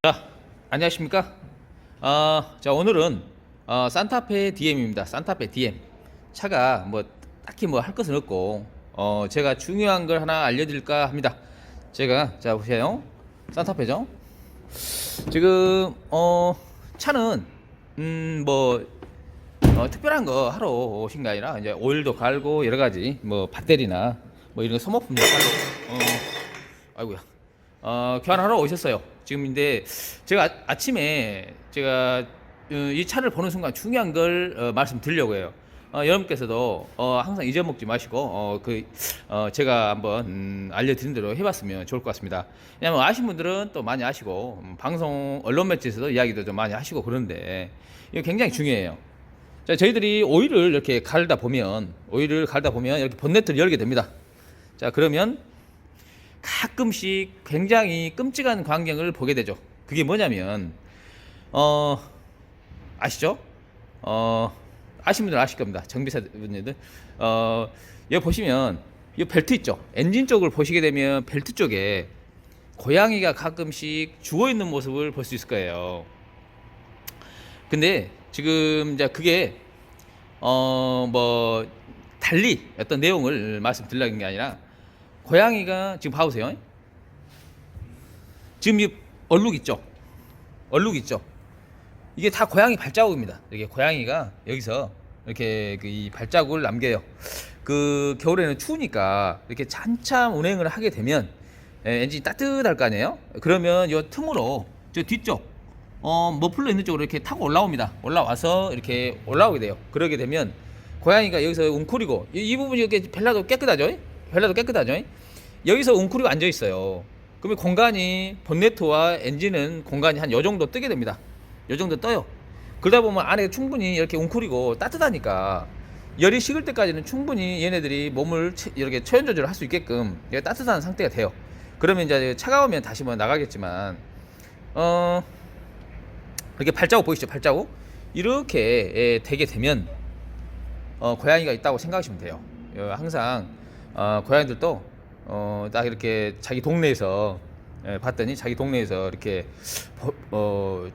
자, 안녕하십니까? 자, 오늘은 산타페 DM입니다. 산타페 DM. 차가 뭐 딱히 뭐 할 것은 없고, 제가 중요한 걸 하나 알려드릴까 합니다. 제가, 자, 보세요. 산타페죠? 지금, 차는, 뭐, 특별한 거 하러 오신 게 아니라, 이제 오일도 갈고, 여러 가지, 뭐, 배터리나, 뭐, 이런 소모품도 갈고, 아이고야. 교환하러 오셨어요. 지금인데 제가 아침에 제가 이 차를 보는 순간 중요한 걸 말씀드리려고 해요. 여러분께서도 항상 잊어먹지 마시고 제가 한번 알려드린 대로 해봤으면 좋을 것 같습니다. 왜냐면 아신 분들은 또 많이 아시고 방송 언론 매체에서도 이야기도 좀 많이 하시고 그런데 이거 굉장히 중요해요. 자, 저희들이 오일을 이렇게 갈다 보면 이렇게 본네트를 열게 됩니다. 자, 그러면 가끔씩 굉장히 끔찍한 광경을 보게 되죠. 그게 뭐냐면 아시죠? 아시는 분들은 아실 겁니다. 정비사분들. 여기 보시면 이 벨트 있죠. 엔진 쪽을 보시게 되면 벨트 쪽에 고양이가 가끔씩 죽어 있는 모습을 볼 수 있을 거예요. 근데 지금 이제 그게 뭐 달리 어떤 내용을 말씀드리려는 게 아니라, 고양이가 지금 봐보세요. 지금 이 얼룩 있죠? 이게 다 고양이 발자국입니다. 이렇게 고양이가 여기서 이렇게 이 발자국을 남겨요. 그 겨울에는 추우니까 이렇게 한참 운행을 하게 되면 엔진이 따뜻할 거 아니에요? 그러면 이 틈으로 저 뒤쪽 머플러 있는 쪽으로 이렇게 타고 올라와서 이렇게 올라오게 돼요. 그러게 되면 고양이가 여기서 웅크리고, 이 부분이 이렇게 벨라도 깨끗하죠? 여기서 웅크리고 앉아 있어요. 그러면 공간이, 본네트와 엔진은 공간이 한 요 정도 뜨게 됩니다. 요 정도 떠요. 그러다 보면 안에 충분히 이렇게 웅크리고 따뜻하니까 열이 식을 때까지는 충분히 얘네들이 몸을 이렇게 체온 조절을 할 수 있게끔 따뜻한 상태가 돼요. 그러면 이제 차가우면 다시 뭐 나가겠지만, 이렇게 발자국 보이시죠? 발자국 이렇게 되게 되면 고양이가 있다고 생각하시면 돼요. 항상 고양이들도 딱 이렇게 자기 동네에서 봤더니 자기 동네에서 이렇게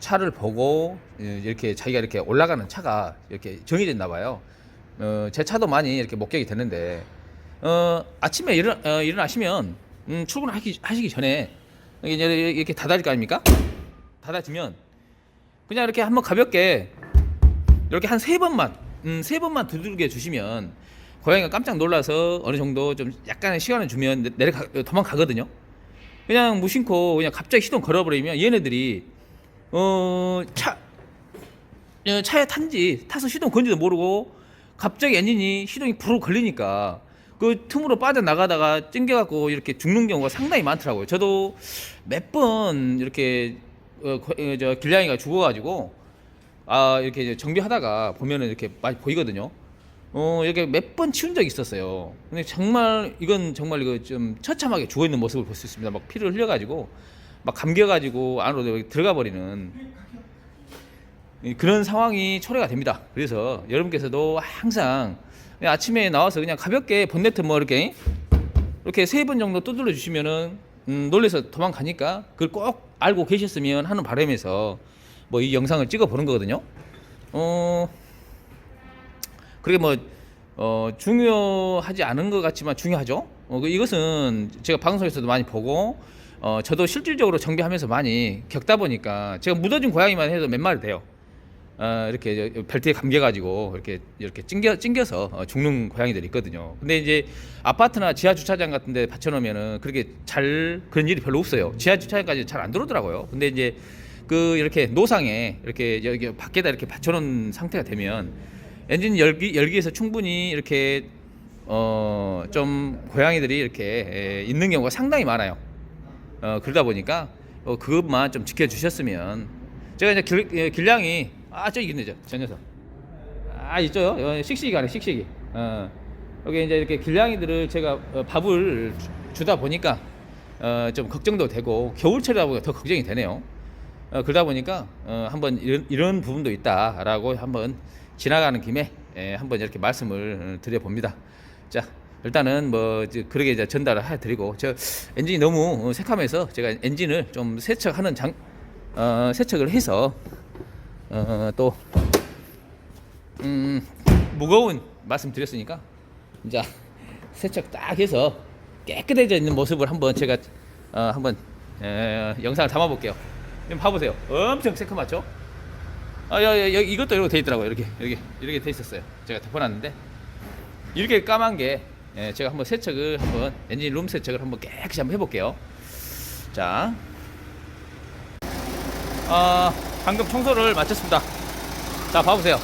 차를 보고 이렇게 자기가 이렇게 올라가는 차가 이렇게 정해졌나 봐요. 제 차도 많이 이렇게 목격이 되는데, 아침에 일어나시면 출근하시기 전에 이렇게 닫아질 거 아닙니까? 닫아지면 그냥 이렇게 한번 가볍게 이렇게 한 세 번만 두들겨 주시면 고양이가 깜짝 놀라서 어느 정도 좀 약간의 시간을 주면 도망가거든요. 그냥 무심코 그냥 갑자기 시동 걸어버리면 얘네들이 차에 타서 시동 건지도 모르고 갑자기 엔진이 시동이 부르르 걸리니까 그 틈으로 빠져나가다가 찡겨갖고 이렇게 죽는 경우가 상당히 많더라고요. 저도 몇 번 이렇게 길냥이가 죽어가지고 이렇게 정비하다가 보면은 이렇게 많이 보이거든요. 이렇게 몇 번 치운 적이 있었어요. 근데 정말 이거 좀 처참하게 죽어 있는 모습을 볼 수 있습니다. 막 피를 흘려가지고 막 감겨가지고 안으로 들어가 버리는 그런 상황이 초래가 됩니다. 그래서 여러분께서도 항상 아침에 나와서 그냥 가볍게 본네트 뭐 이렇게 세 번 정도 두들려 주시면은 놀래서 도망가니까 그걸 꼭 알고 계셨으면 하는 바람에서 뭐 이 영상을 찍어 보는 거거든요. 그게 뭐 중요하지 않은 것 같지만 중요하죠. 이것은 제가 방송에서도 많이 보고 저도 실질적으로 정비하면서 많이 겪다 보니까, 제가 묻어진 고양이만 해도 몇 마리 돼요. 이렇게 벨트에 감겨가지고 이렇게 찡겨서 죽는 고양이들이 있거든요. 근데 이제 아파트나 지하 주차장 같은데 받쳐놓으면은 그런 일이 별로 없어요. 지하 주차장까지 잘 안 들어오더라고요. 근데 이제 이렇게 노상에 이렇게 여기 밖에다 이렇게 받쳐놓은 상태가 되면 엔진 열기에서 충분히 이렇게 좀 고양이들이 이렇게 있는 경우가 상당히 많아요. 그러다 보니까 그것만 좀 지켜주셨으면. 제가 이제 길냥이 저기 있네, 저 녀석. 있죠. 씩씩이 가네, 씩씩이. 여기 이제 이렇게 길냥이들을 제가 밥을 주다 보니까 좀 걱정도 되고, 겨울철이다 보니까 더 걱정이 되네요. 그러다 보니까 한번 이런 부분도 있다라고 한번 지나가는 김에 한번 이렇게 말씀을 드려봅니다. 자, 일단은 뭐 그렇게 이제 전달을 해드리고, 저 엔진이 너무 새카매서 제가 엔진을 좀 세척하는 세척을 해서 또 무거운 말씀 드렸으니까 이제 세척 딱 해서 깨끗해져 있는 모습을 한번 제가 한번 영상을 담아 볼게요. 좀 봐보세요. 엄청 새까맣죠? 이것도 이렇게 돼 있더라고요. 이렇게 돼 있었어요. 제가 덮어놨는데 이렇게 까만 게 제가 한번 세척을 한번 엔진 룸 세척을 한번 깨끗이 한번 해볼게요. 자, 방금 청소를 마쳤습니다. 자, 봐보세요.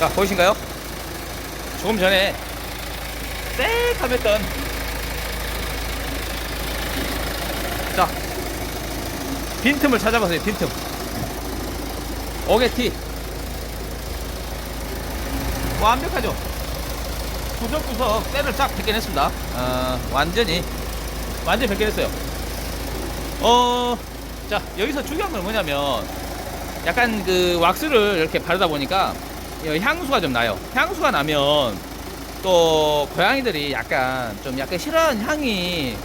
자, 보이신가요? 조금 전에 새까맸던, 자, 빈틈을 찾아보세요. 빈틈. 오게티 완벽하죠? 구석구석 쇠를 싹 벗겨냈습니다. 완전히 벗겨냈어요. 자, 여기서 중요한 건 뭐냐면 약간 그 왁스를 이렇게 바르다 보니까 향수가 좀 나요. 향수가 나면 또 고양이들이 약간 싫어하는 향이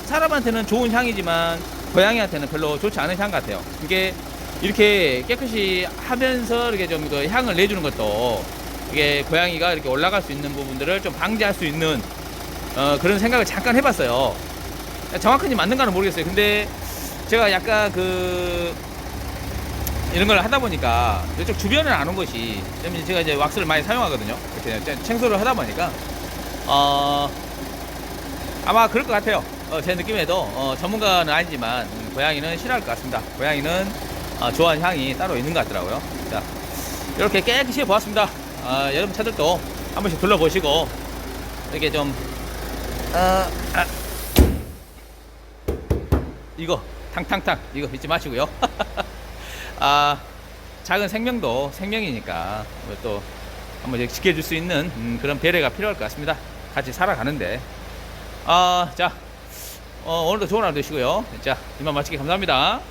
사람한테는 좋은 향이지만 고양이한테는 별로 좋지 않은 향 같아요. 이게 이렇게 깨끗이 하면서 이렇게 좀 그 향을 내주는 것도 이게 고양이가 이렇게 올라갈 수 있는 부분들을 좀 방지할 수 있는 그런 생각을 잠깐 해봤어요. 정확한지 맞는가는 모르겠어요. 근데 제가 약간 이런 걸 하다 보니까 이쪽 주변을 아는 것이, 제가 이제 왁스를 많이 사용하거든요. 이렇게 청소를 하다 보니까 아마 그럴 것 같아요. 제 느낌에도 전문가는 아니지만 고양이는 싫어할 것 같습니다. 고양이는 좋아하는 향이 따로 있는 것 같더라고요. 자, 이렇게 깨끗이 해보았습니다. 여러분 차들도 한 번씩 둘러보시고 이렇게 좀 이거 탕탕탕 이거 잊지 마시고요. 작은 생명도 생명이니까 또 한번 지켜줄 수 있는 그런 배려가 필요할 것 같습니다. 같이 살아가는데. 자, 오늘도 좋은 하루 되시고요. 자, 이만 마치기 감사합니다.